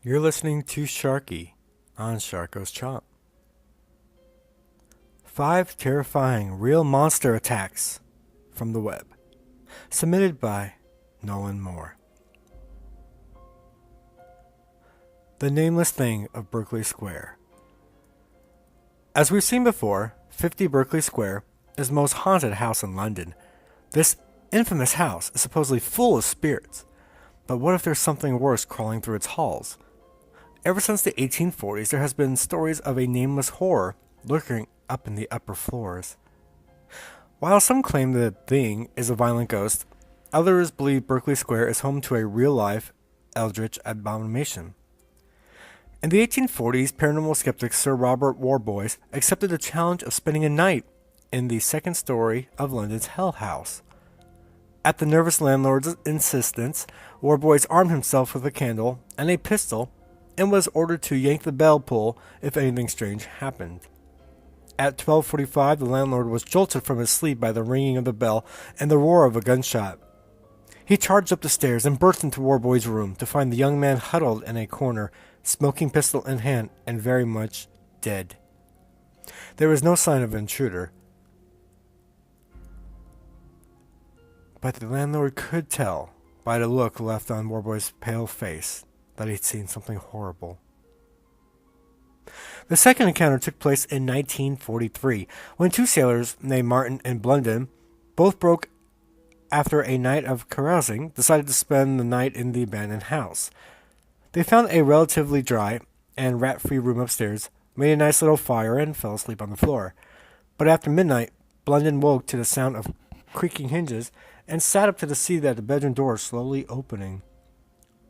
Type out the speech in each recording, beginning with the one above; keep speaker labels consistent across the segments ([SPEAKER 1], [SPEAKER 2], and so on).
[SPEAKER 1] You're listening to Sharky on sharkgoeschomp. 5 terrifying real monster attacks from the web. Submitted by Nolan Moore. The Nameless Thing of Berkeley Square. As we've seen before, 50 Berkeley Square is the most haunted house in London. This infamous house is supposedly full of spirits, but what if there's something worse crawling through its halls? Ever since the 1840s, there has been stories of a nameless horror lurking up in the upper floors. While some claim the thing is a violent ghost, others believe Berkeley Square is home to a real-life eldritch abomination. In the 1840s, paranormal skeptic Sir Robert Warboys accepted the challenge of spending a night in the second story of London's Hell House. At the nervous landlord's insistence, Warboys armed himself with a candle and a pistol and was ordered to yank the bell pull if anything strange happened. At 12:45, the landlord was jolted from his sleep by the ringing of the bell and the roar of a gunshot. He charged up the stairs and burst into Warboys' room to find the young man huddled in a corner, smoking pistol in hand and very much dead. There was no sign of an intruder, but the landlord could tell by the look left on Warboys' pale face that he'd seen something horrible. The second encounter took place in 1943, when 2 sailors named Martin and Blunden, both broke after a night of carousing, decided to spend the night in the abandoned house. They found a relatively dry and rat-free room upstairs, made a nice little fire, and fell asleep on the floor. But after midnight, Blunden woke to the sound of creaking hinges and sat up to see that the bedroom door was slowly opening.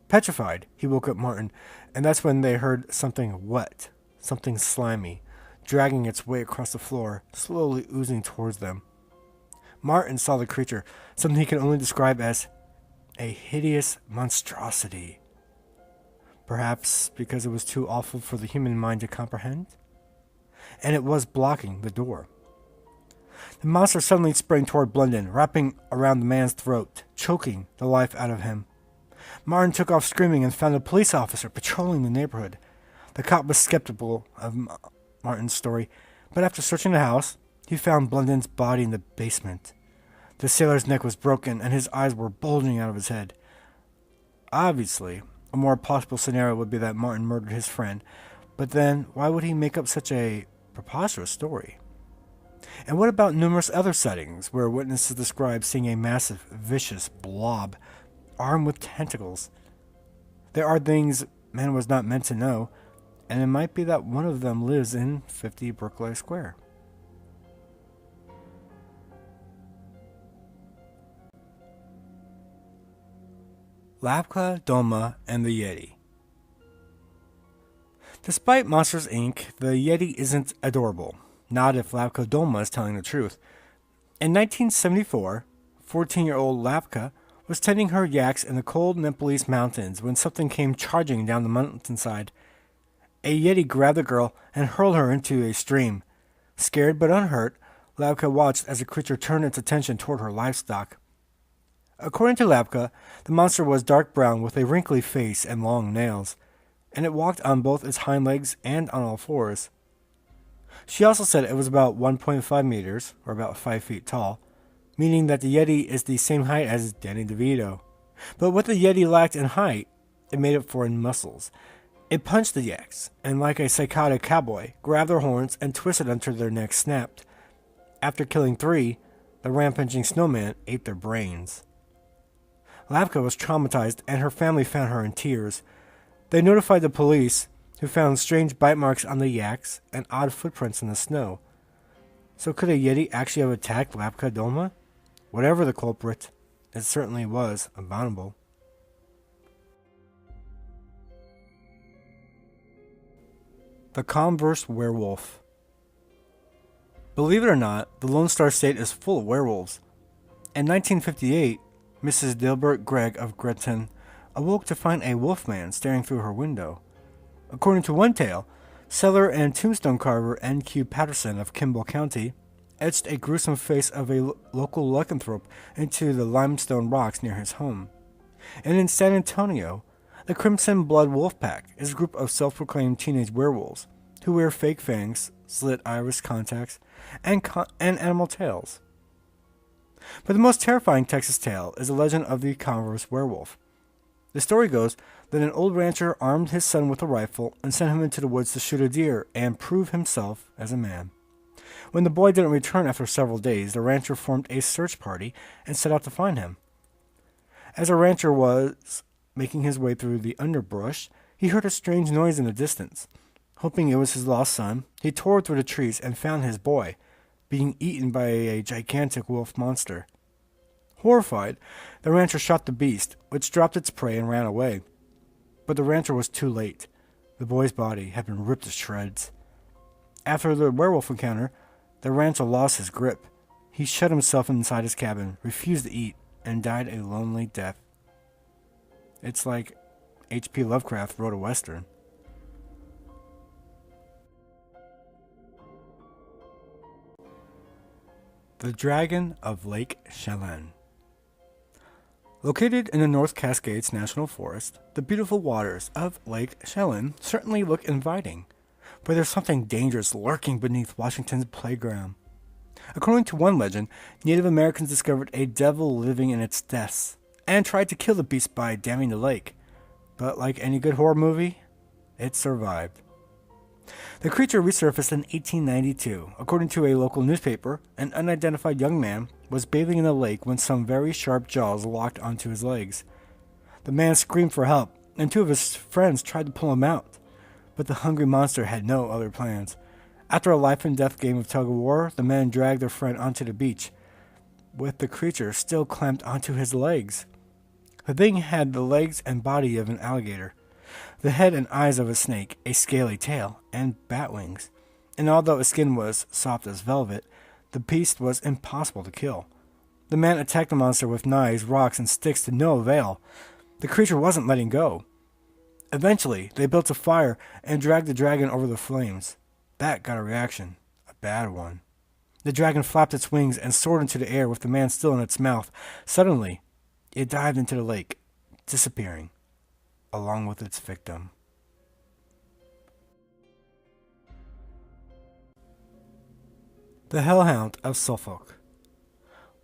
[SPEAKER 1] Petrified, he woke up Martin, and that's when they heard something wet, something slimy, dragging its way across the floor, slowly oozing towards them. Martin saw the creature, something he can only describe as a hideous monstrosity. Perhaps because it was too awful for the human mind to comprehend? And it was blocking the door. The monster suddenly sprang toward Blunden, wrapping around the man's throat, choking the life out of him. Martin took off screaming and found a police officer patrolling the neighborhood. The cop was skeptical of Martin's story, but after searching the house, he found Blunden's body in the basement. The sailor's neck was broken and his eyes were bulging out of his head. Obviously, a more plausible scenario would be that Martin murdered his friend, but then why would he make up such a preposterous story? And what about numerous other sightings where witnesses describe seeing a massive, vicious blob armed with tentacles? There are things man was not meant to know, and it might be that one of them lives in 50 Berkeley Square. Lapka, Dolma, and the Yeti. Despite Monsters, Inc., the Yeti isn't adorable. Not if Lapka Dolma is telling the truth. In 1974, 14-year-old Lapka was tending her yaks in the cold Nepalese mountains when something came charging down the mountainside. A Yeti grabbed the girl and hurled her into a stream. Scared but unhurt, Lapka watched as the creature turned its attention toward her livestock. According to Lapka, the monster was dark brown with a wrinkly face and long nails, and it walked on both its hind legs and on all fours. She also said it was about 1.5 meters, or about 5 feet tall, meaning that the Yeti is the same height as Danny DeVito. But what the Yeti lacked in height, it made up for in muscles. It punched the yaks, and like a psychotic cowboy, grabbed their horns and twisted until their necks snapped. After killing 3, the rampaging snowman ate their brains. Lapka was traumatized, and her family found her in tears. They notified the police, who found strange bite marks on the yaks and odd footprints in the snow. So could a Yeti actually have attacked Lapka Dolma? Whatever the culprit, it certainly was abominable. The Converse Werewolf. Believe it or not, the Lone Star State is full of werewolves. In 1958, Mrs. Dilbert Gregg of Gretton awoke to find a wolfman staring through her window. According to one tale, settler and tombstone carver N.Q. Patterson of Kimball County etched a gruesome face of a local lycanthrope into the limestone rocks near his home. And in San Antonio, The Crimson Blood Wolf Pack is a group of self-proclaimed teenage werewolves who wear fake fangs, slit iris contacts, and animal tails. But the most terrifying Texas tale is the legend of the Converse Werewolf. The story goes that an old rancher armed his son with a rifle and sent him into the woods to shoot a deer and prove himself as a man. When the boy didn't return after several days, the rancher formed a search party and set out to find him. As the rancher was making his way through the underbrush, he heard a strange noise in the distance. Hoping it was his lost son, he tore through the trees and found his boy, being eaten by a gigantic wolf monster. Horrified, the rancher shot the beast, which dropped its prey and ran away. But the rancher was too late. The boy's body had been ripped to shreds. After the werewolf encounter, the rancher lost his grip. He shut himself inside his cabin, refused to eat, and died a lonely death. It's like H.P. Lovecraft wrote a western. The Dragon of Lake Chelan. Located in the North Cascades National Forest, the beautiful waters of Lake Chelan certainly look inviting, but there's something dangerous lurking beneath Washington's playground. According to one legend, Native Americans discovered a devil living in its depths and tried to kill the beast by damming the lake. But like any good horror movie, it survived. The creature resurfaced in 1892. According to a local newspaper, an unidentified young man was bathing in the lake when some very sharp jaws locked onto his legs. The man screamed for help, and two of his friends tried to pull him out. But the hungry monster had no other plans. After a life-and-death game of tug-of-war, the men dragged their friend onto the beach, with the creature still clamped onto his legs. The thing had the legs and body of an alligator, the head and eyes of a snake, a scaly tail, and bat wings. And although its skin was soft as velvet, the beast was impossible to kill. The man attacked the monster with knives, rocks, and sticks to no avail. The creature wasn't letting go. Eventually, they built a fire and dragged the dragon over the flames. That got a reaction, a bad one. The dragon flapped its wings and soared into the air with the man still in its mouth. Suddenly, it dived into the lake, disappearing, along with its victim. The Hellhound of Suffolk.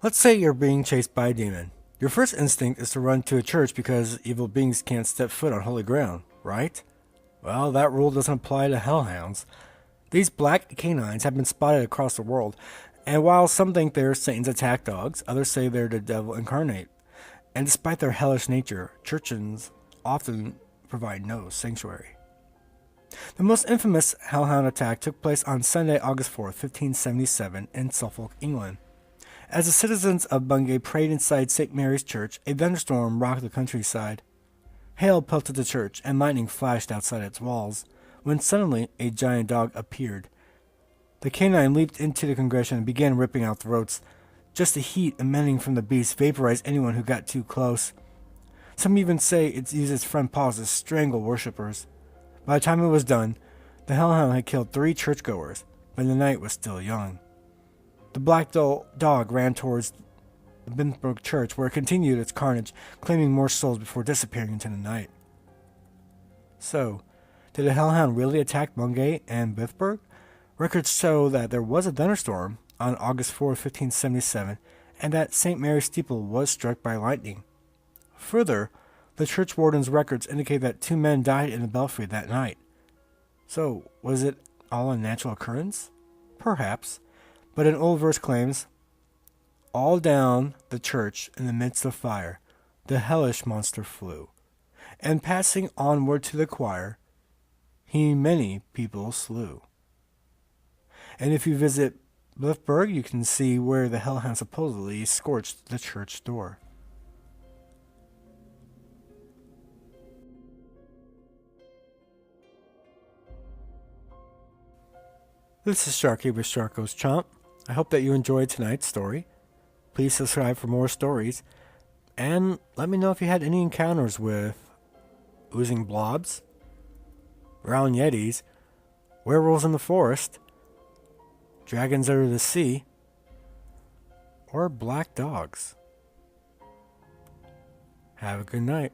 [SPEAKER 1] Let's say you're being chased by a demon. Your first instinct is to run to a church because evil beings can't step foot on holy ground, right? Well, that rule doesn't apply to hellhounds. These black canines have been spotted across the world, and while some think they're Satan's attack dogs, others say they're the devil incarnate. And despite their hellish nature, churches often provide no sanctuary. The most infamous hellhound attack took place on Sunday, August 4th, 1577, in Suffolk, England. As the citizens of Bungay prayed inside St. Mary's Church, a thunderstorm rocked the countryside. Hail pelted the church, and lightning flashed outside its walls, when suddenly a giant dog appeared. The canine leaped into the congregation and began ripping out throats. Just the heat emanating from the beast vaporized anyone who got too close. Some even say it used its front paws to strangle worshippers. By the time it was done, the hellhound had killed 3 churchgoers, but the night was still young. The black dog ran towards the Bimberg Church, where it continued its carnage, claiming more souls before disappearing into the night. So, did the hellhound really attack Bungay and Bithburg? Records show that there was a thunderstorm on August 4, 1577, and that St. Mary's steeple was struck by lightning. Further, the church warden's records indicate that 2 men died in the belfry that night. So, was it all a natural occurrence? Perhaps, but an old verse claims, "All down the church in the midst of fire, the hellish monster flew, and passing onward to the choir, he many people slew." And if you visit Blythburg, you can see where the hellhound supposedly scorched the church door. This is Sharky with sharkgoeschomp. I hope that you enjoyed tonight's story. Please subscribe for more stories, and let me know if you had any encounters with oozing blobs, brown yetis, werewolves in the forest, dragons under the sea, or black dogs. Have a good night.